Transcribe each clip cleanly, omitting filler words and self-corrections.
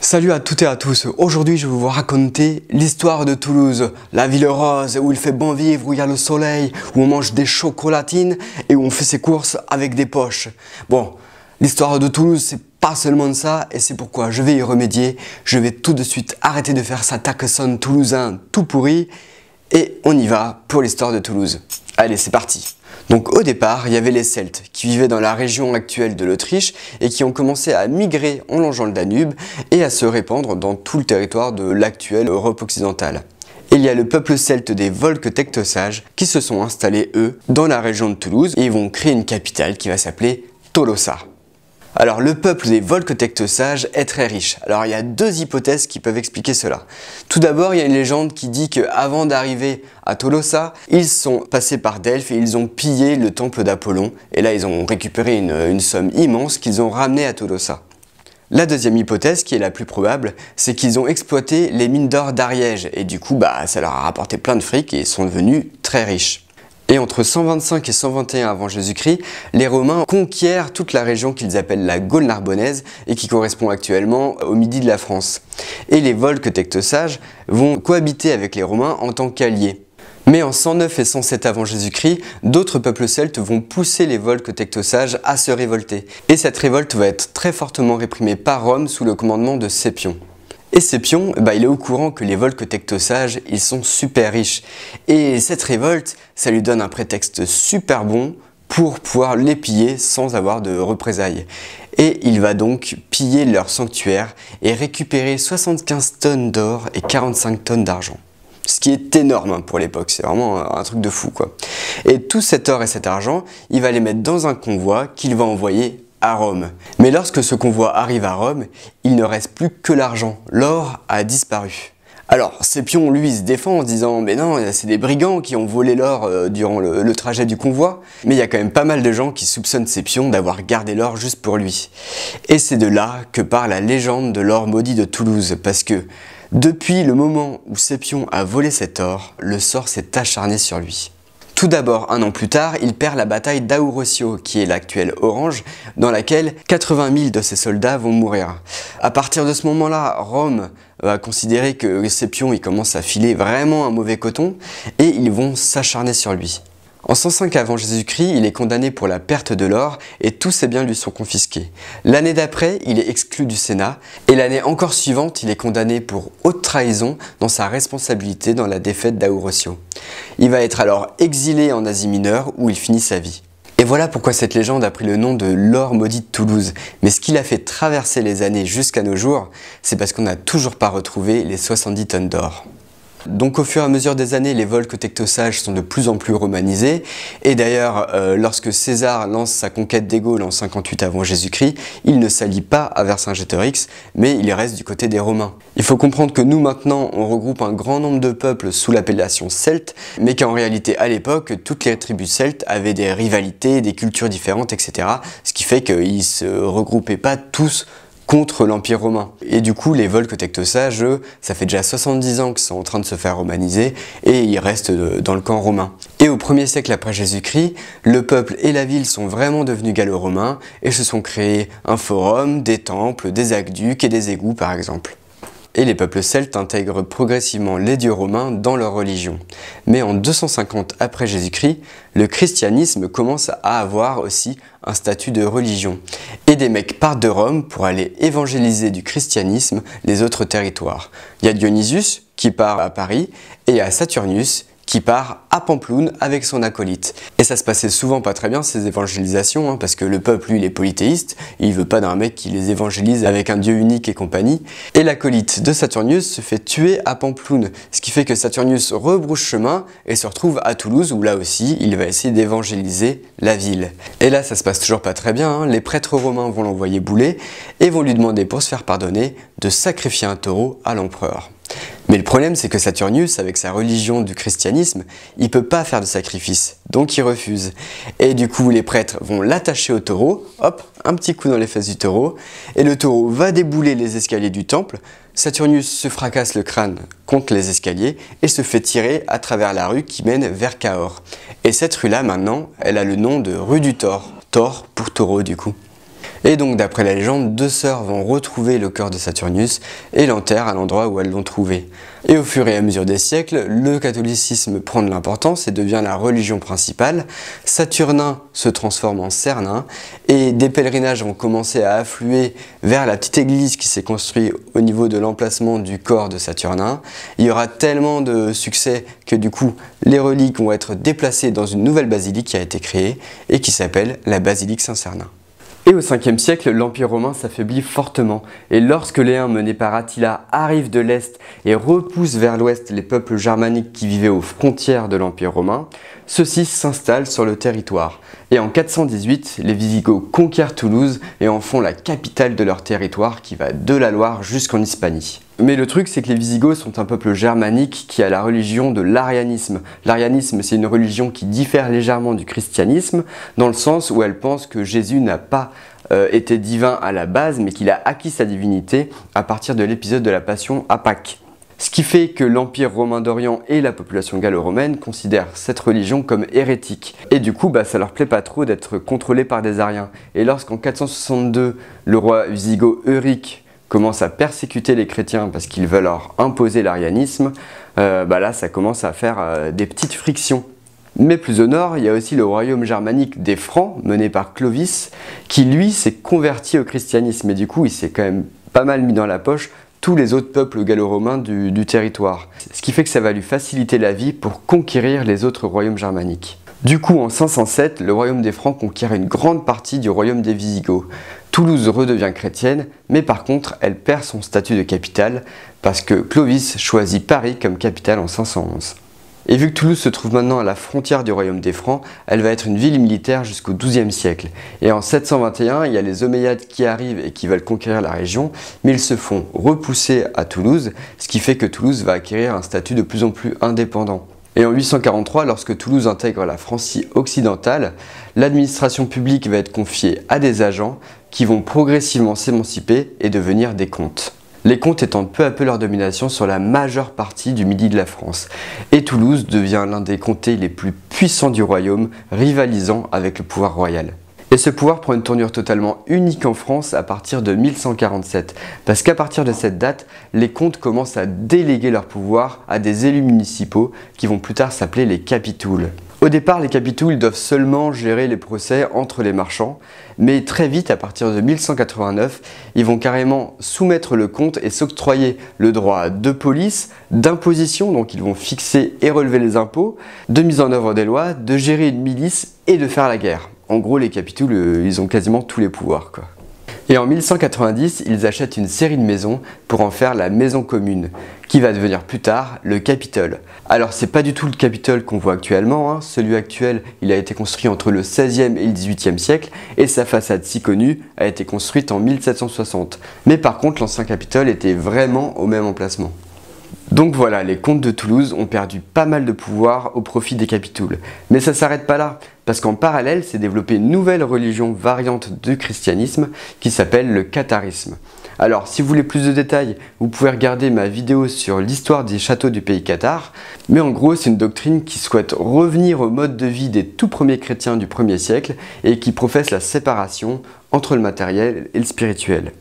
Salut à toutes et à tous, aujourd'hui je vais vous raconter l'histoire de Toulouse, la ville rose où il fait bon vivre, où il y a le soleil, où on mange des chocolatines et où on fait ses courses avec des poches. Bon, l'histoire de Toulouse c'est pas seulement ça et c'est pourquoi je vais y remédier. Je vais tout de suite arrêter de faire cet accent toulousain tout pourri et on y va pour l'histoire de Toulouse. Allez, c'est parti. Donc au départ, il y avait les Celtes qui vivaient dans la région actuelle de l'Autriche et qui ont commencé à migrer en longeant le Danube et à se répandre dans tout le territoire de l'actuelle Europe occidentale. Et il y a le peuple celte des Volques-Tectosages qui se sont installés, eux, dans la région de Toulouse et ils vont créer une capitale qui va s'appeler Tolosa. Alors le peuple des Volques-Tectosages est très riche. Alors il y a deux hypothèses qui peuvent expliquer cela. Tout d'abord, il y a une légende qui dit qu'avant d'arriver à Tolosa, ils sont passés par Delphes et ils ont pillé le temple d'Apollon. Et là, ils ont récupéré une somme immense qu'ils ont ramenée à Tolosa. La deuxième hypothèse, qui est la plus probable, c'est qu'ils ont exploité les mines d'or d'Ariège. Et du coup, ça leur a rapporté plein de fric et ils sont devenus très riches. Et entre 125 et 121 avant Jésus-Christ, les Romains conquièrent toute la région qu'ils appellent la Gaule narbonnaise et qui correspond actuellement au midi de la France. Et les Volques-Tectosages vont cohabiter avec les Romains en tant qu'alliés. Mais en 109 et 107 avant Jésus-Christ, d'autres peuples celtes vont pousser les Volques-Tectosages à se révolter. Et cette révolte va être très fortement réprimée par Rome sous le commandement de Scipion. Et Scipion, il est au courant que les Volques-Tectosages, ils sont super riches. Et cette révolte, ça lui donne un prétexte super bon pour pouvoir les piller sans avoir de représailles. Et il va donc piller leur sanctuaire et récupérer 75 tonnes d'or et 45 tonnes d'argent. Ce qui est énorme pour l'époque, c'est vraiment un truc de fou quoi. Et tout cet or et cet argent, il va les mettre dans un convoi qu'il va envoyer à Rome. Mais lorsque ce convoi arrive à Rome, il ne reste plus que l'argent. L'or a disparu. Alors, Scipion, lui, se défend en disant « Mais non, c'est des brigands qui ont volé l'or durant le trajet du convoi. » Mais il y a quand même pas mal de gens qui soupçonnent Scipion d'avoir gardé l'or juste pour lui. Et c'est de là que part la légende de l'or maudit de Toulouse, parce que depuis le moment où Scipion a volé cet or, le sort s'est acharné sur lui. Tout d'abord, un an plus tard, il perd la bataille d'Aurosio, qui est l'actuelle Orange, dans laquelle 80 000 de ses soldats vont mourir. À partir de ce moment-là, Rome va considérer que Scipion il commence à filer vraiment un mauvais coton et ils vont s'acharner sur lui. En 105 avant Jésus-Christ, il est condamné pour la perte de l'or et tous ses biens lui sont confisqués. L'année d'après, il est exclu du Sénat et l'année encore suivante, il est condamné pour haute trahison dans sa responsabilité dans la défaite d'Aurosio. Il va être alors exilé en Asie mineure où il finit sa vie. Et voilà pourquoi cette légende a pris le nom de l'or maudit de Toulouse. Mais ce qui l'a fait traverser les années jusqu'à nos jours, c'est parce qu'on n'a toujours pas retrouvé les 70 tonnes d'or. Donc au fur et à mesure des années, les Volques-Tectosages sont de plus en plus romanisés. Et d'ailleurs, lorsque César lance sa conquête des Gaules en 58 avant Jésus-Christ, il ne s'allie pas à Vercingétorix, mais il reste du côté des Romains. Il faut comprendre que nous maintenant, on regroupe un grand nombre de peuples sous l'appellation celte, mais qu'en réalité à l'époque, toutes les tribus celtes avaient des rivalités, des cultures différentes, etc. Ce qui fait qu'ils ne se regroupaient pas tous contre l'Empire romain. Et du coup, les Volques-Tectosages, ça fait déjà 70 ans qu'ils sont en train de se faire romaniser et ils restent dans le camp romain. Et au 1er siècle après Jésus-Christ, le peuple et la ville sont vraiment devenus gallo-romains et se sont créés un forum, des temples, des aqueducs et des égouts par exemple. Et les peuples celtes intègrent progressivement les dieux romains dans leur religion. Mais en 250 après Jésus-Christ, le christianisme commence à avoir aussi un statut de religion. Et des mecs partent de Rome pour aller évangéliser du christianisme les autres territoires. Il y a Dionysius qui part à Paris et il y a Saturnius qui part à Pampelune avec son acolyte. Et ça se passait souvent pas très bien ces évangélisations, parce que le peuple, lui, il est polythéiste, il veut pas d'un mec qui les évangélise avec un dieu unique et compagnie. Et l'acolyte de Saturnius se fait tuer à Pampelune, ce qui fait que Saturnius rebrousse chemin et se retrouve à Toulouse où là aussi, il va essayer d'évangéliser la ville. Et là, ça se passe toujours pas très bien, les prêtres romains vont l'envoyer bouler et vont lui demander pour se faire pardonner de sacrifier un taureau à l'empereur. Mais le problème, c'est que Saturnius, avec sa religion du christianisme, il peut pas faire de sacrifice, donc il refuse. Et du coup, les prêtres vont l'attacher au taureau, hop, un petit coup dans les fesses du taureau, et le taureau va débouler les escaliers du temple. Saturnius se fracasse le crâne contre les escaliers et se fait tirer à travers la rue qui mène vers Cahors. Et cette rue-là, maintenant, elle a le nom de rue du Thor. Thor pour taureau, du coup. Et donc d'après la légende, deux sœurs vont retrouver le cœur de Saturninus et l'enterrent à l'endroit où elles l'ont trouvé. Et au fur et à mesure des siècles, le catholicisme prend de l'importance et devient la religion principale. Saturnin se transforme en Cernin et des pèlerinages vont commencer à affluer vers la petite église qui s'est construite au niveau de l'emplacement du corps de Saturnin. Il y aura tellement de succès que du coup les reliques vont être déplacées dans une nouvelle basilique qui a été créée et qui s'appelle la basilique Saint-Cernin. Et au 5e siècle, l'Empire romain s'affaiblit fortement, et lorsque les Huns menés par Attila arrivent de l'Est et repoussent vers l'Ouest les peuples germaniques qui vivaient aux frontières de l'Empire romain, ceux-ci s'installent sur le territoire. Et en 418, les Visigoths conquièrent Toulouse et en font la capitale de leur territoire qui va de la Loire jusqu'en Hispanie. Mais le truc, c'est que les Visigoths sont un peuple germanique qui a la religion de l'arianisme. L'arianisme, c'est une religion qui diffère légèrement du christianisme, dans le sens où elle pense que Jésus n'a pas été divin à la base, mais qu'il a acquis sa divinité à partir de l'épisode de la Passion à Pâques. Ce qui fait que l'Empire romain d'Orient et la population gallo-romaine considèrent cette religion comme hérétique. Et du coup, ça leur plaît pas trop d'être contrôlés par des Ariens. Et lorsqu'en 462, le roi wisigoth Euric commence à persécuter les chrétiens parce qu'ils veulent leur imposer l'arianisme, là ça commence à faire des petites frictions. Mais plus au nord, il y a aussi le royaume germanique des Francs, mené par Clovis, qui lui s'est converti au christianisme. Et du coup, il s'est quand même pas mal mis dans la poche tous les autres peuples gallo-romains du territoire. Ce qui fait que ça va lui faciliter la vie pour conquérir les autres royaumes germaniques. Du coup, en 507, le royaume des Francs conquiert une grande partie du royaume des Visigoths. Toulouse redevient chrétienne, mais par contre, elle perd son statut de capitale parce que Clovis choisit Paris comme capitale en 511. Et vu que Toulouse se trouve maintenant à la frontière du royaume des Francs, elle va être une ville militaire jusqu'au XIIe siècle. Et en 721, il y a les Omeyyades qui arrivent et qui veulent conquérir la région, mais ils se font repousser à Toulouse, ce qui fait que Toulouse va acquérir un statut de plus en plus indépendant. Et en 843, lorsque Toulouse intègre la Francie occidentale, l'administration publique va être confiée à des agents qui vont progressivement s'émanciper et devenir des comtes. Les comtes étendent peu à peu leur domination sur la majeure partie du midi de la France. Et Toulouse devient l'un des comtés les plus puissants du royaume, rivalisant avec le pouvoir royal. Et ce pouvoir prend une tournure totalement unique en France à partir de 1147, parce qu'à partir de cette date, les comtes commencent à déléguer leur pouvoir à des élus municipaux qui vont plus tard s'appeler les capitouls. Au départ, les capitouls doivent seulement gérer les procès entre les marchands, mais très vite, à partir de 1189, ils vont carrément soumettre le comte et s'octroyer le droit de police, d'imposition, donc ils vont fixer et relever les impôts, de mise en œuvre des lois, de gérer une milice et de faire la guerre. En gros, les capitouls, ils ont quasiment tous les pouvoirs, quoi. Et en 1190, ils achètent une série de maisons pour en faire la maison commune, qui va devenir plus tard le Capitole. Alors c'est pas du tout le Capitole qu'on voit actuellement, celui actuel il a été construit entre le 16e et le 18e siècle et sa façade si connue a été construite en 1760. Mais par contre l'ancien Capitole était vraiment au même emplacement. Donc voilà, les comtes de Toulouse ont perdu pas mal de pouvoir au profit des capitouls. Mais ça s'arrête pas là, parce qu'en parallèle s'est développée une nouvelle religion variante du christianisme qui s'appelle le catharisme. Alors si vous voulez plus de détails, vous pouvez regarder ma vidéo sur l'histoire des châteaux du pays cathare, mais en gros c'est une doctrine qui souhaite revenir au mode de vie des tout premiers chrétiens du 1er siècle et qui professe la séparation entre le matériel et le spirituel.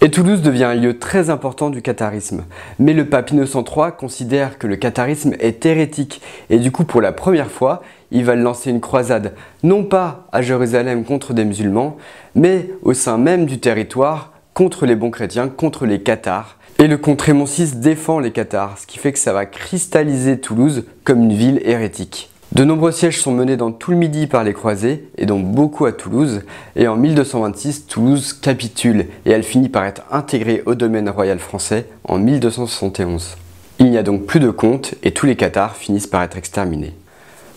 Et Toulouse devient un lieu très important du catharisme. Mais le pape Innocent III considère que le catharisme est hérétique et du coup pour la première fois, il va lancer une croisade, non pas à Jérusalem contre des musulmans, mais au sein même du territoire contre les bons chrétiens, contre les cathares. Et le comte Raymond VI défend les cathares, ce qui fait que ça va cristalliser Toulouse comme une ville hérétique. De nombreux sièges sont menés dans tout le Midi par les croisés, et dont beaucoup à Toulouse, et en 1226, Toulouse capitule, et elle finit par être intégrée au domaine royal français en 1271. Il n'y a donc plus de comtes, et tous les cathares finissent par être exterminés.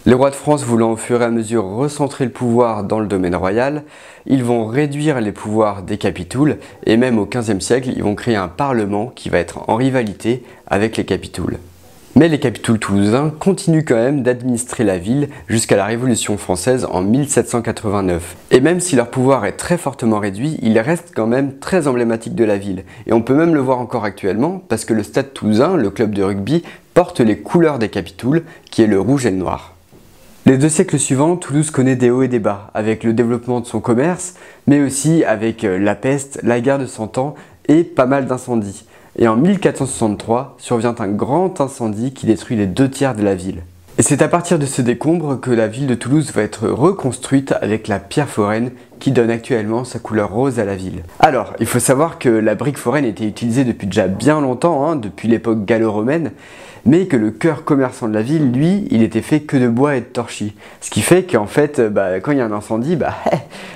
Les rois de France voulant au fur et à mesure recentrer le pouvoir dans le domaine royal, ils vont réduire les pouvoirs des capitouls, et même au XVe siècle, ils vont créer un parlement qui va être en rivalité avec les capitouls. Mais les capitouls toulousains continuent quand même d'administrer la ville jusqu'à la Révolution française en 1789. Et même si leur pouvoir est très fortement réduit, ils restent quand même très emblématiques de la ville. Et on peut même le voir encore actuellement parce que le Stade Toulousain, le club de rugby, porte les couleurs des capitouls, qui est le rouge et le noir. Les 2 siècles suivants, Toulouse connaît des hauts et des bas, avec le développement de son commerce, mais aussi avec la peste, la guerre de Cent Ans et pas mal d'incendies. Et en 1463, survient un grand incendie qui détruit les 2/3 de la ville. Et c'est à partir de ce décombre que la ville de Toulouse va être reconstruite avec la pierre foraine qui donne actuellement sa couleur rose à la ville. Alors, il faut savoir que la brique foraine était utilisée depuis déjà bien longtemps, depuis l'époque gallo-romaine, mais que le cœur commerçant de la ville, lui, il était fait que de bois et de torchis. Ce qui fait qu'en fait, quand il y a un incendie,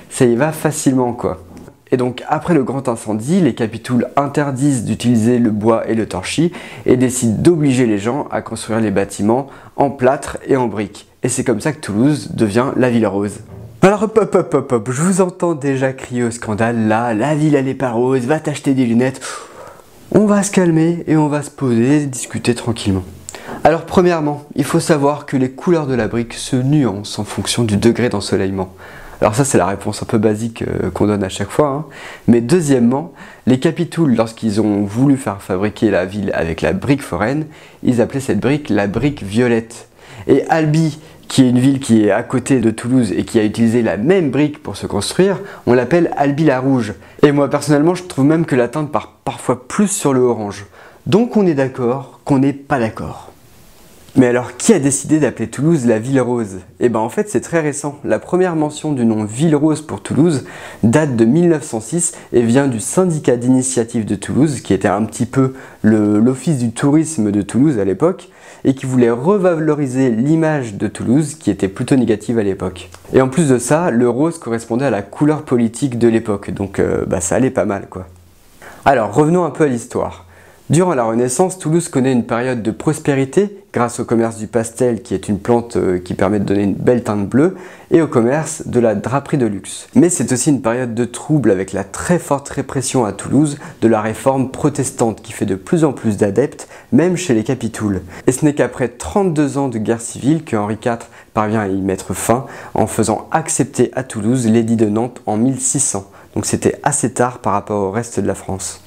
ça y va facilement quoi. Et donc après le grand incendie, les capitouls interdisent d'utiliser le bois et le torchis et décident d'obliger les gens à construire les bâtiments en plâtre et en briques. Et c'est comme ça que Toulouse devient la ville rose. Alors hop, je vous entends déjà crier au scandale là, la ville elle est pas rose, va t'acheter des lunettes. On va se calmer et on va se poser, discuter tranquillement. Alors premièrement, il faut savoir que les couleurs de la brique se nuancent en fonction du degré d'ensoleillement. Alors ça c'est la réponse un peu basique qu'on donne à chaque fois. Mais deuxièmement, les capitouls, lorsqu'ils ont voulu faire fabriquer la ville avec la brique foraine, ils appelaient cette brique la brique violette. Et Albi, qui est une ville qui est à côté de Toulouse et qui a utilisé la même brique pour se construire, on l'appelle Albi la rouge. Et moi personnellement je trouve même que la teinte part parfois plus sur le orange. Donc on est d'accord qu'on n'est pas d'accord. Mais alors, qui a décidé d'appeler Toulouse la ville rose? Eh ben en fait c'est très récent. La première mention du nom ville rose pour Toulouse date de 1906 et vient du syndicat d'initiative de Toulouse, qui était un petit peu l'office du tourisme de Toulouse à l'époque, et qui voulait revaloriser l'image de Toulouse qui était plutôt négative à l'époque. Et en plus de ça, le rose correspondait à la couleur politique de l'époque, donc ça allait pas mal quoi. Alors revenons un peu à l'histoire. Durant la Renaissance, Toulouse connaît une période de prospérité grâce au commerce du pastel, qui est une plante qui permet de donner une belle teinte bleue, et au commerce de la draperie de luxe. Mais c'est aussi une période de trouble avec la très forte répression à Toulouse de la réforme protestante qui fait de plus en plus d'adeptes, même chez les capitouls. Et ce n'est qu'après 32 ans de guerre civile que Henri IV parvient à y mettre fin en faisant accepter à Toulouse l'édit de Nantes en 1600. Donc c'était assez tard par rapport au reste de la France.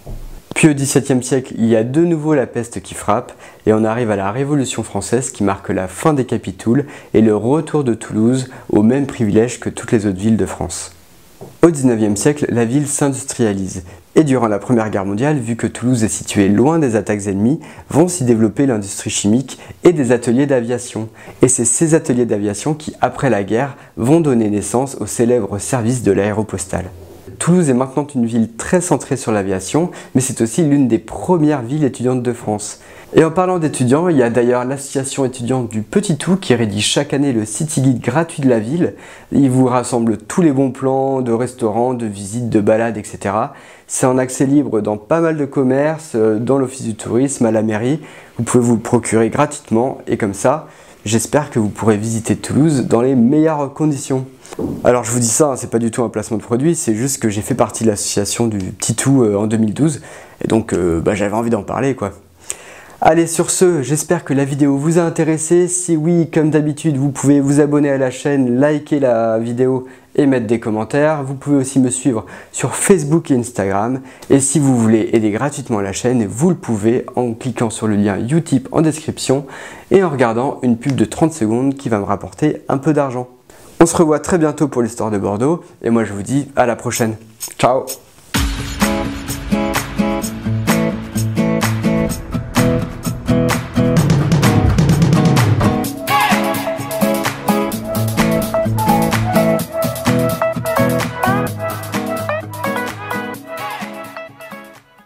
Puis au XVIIe siècle, il y a de nouveau la peste qui frappe et on arrive à la Révolution française qui marque la fin des capitouls et le retour de Toulouse aux mêmes privilèges que toutes les autres villes de France. Au XIXe siècle, la ville s'industrialise et durant la Première Guerre mondiale, vu que Toulouse est située loin des attaques ennemies, vont s'y développer l'industrie chimique et des ateliers d'aviation. Et c'est ces ateliers d'aviation qui, après la guerre, vont donner naissance au célèbre service de l'aéropostale. Toulouse est maintenant une ville très centrée sur l'aviation, mais c'est aussi l'une des premières villes étudiantes de France. Et en parlant d'étudiants, il y a d'ailleurs l'association étudiante du Petit Tout qui rédige chaque année le City Guide gratuit de la ville. Il vous rassemble tous les bons plans de restaurants, de visites, de balades, etc. C'est en accès libre dans pas mal de commerces, dans l'office du tourisme, à la mairie. Vous pouvez vous le procurer gratuitement et comme ça, j'espère que vous pourrez visiter Toulouse dans les meilleures conditions. Alors je vous dis ça, c'est pas du tout un placement de produit, c'est juste que j'ai fait partie de l'association du Petit Tout en 2012 et donc j'avais envie d'en parler quoi. Allez sur ce, j'espère que la vidéo vous a intéressé. Si oui, comme d'habitude, vous pouvez vous abonner à la chaîne, liker la vidéo et mettre des commentaires. Vous pouvez aussi me suivre sur Facebook et Instagram. Et si vous voulez aider gratuitement la chaîne, vous le pouvez en cliquant sur le lien Utip en description et en regardant une pub de 30 secondes qui va me rapporter un peu d'argent. On se revoit très bientôt pour l'histoire de Bordeaux et moi je vous dis à la prochaine. Ciao!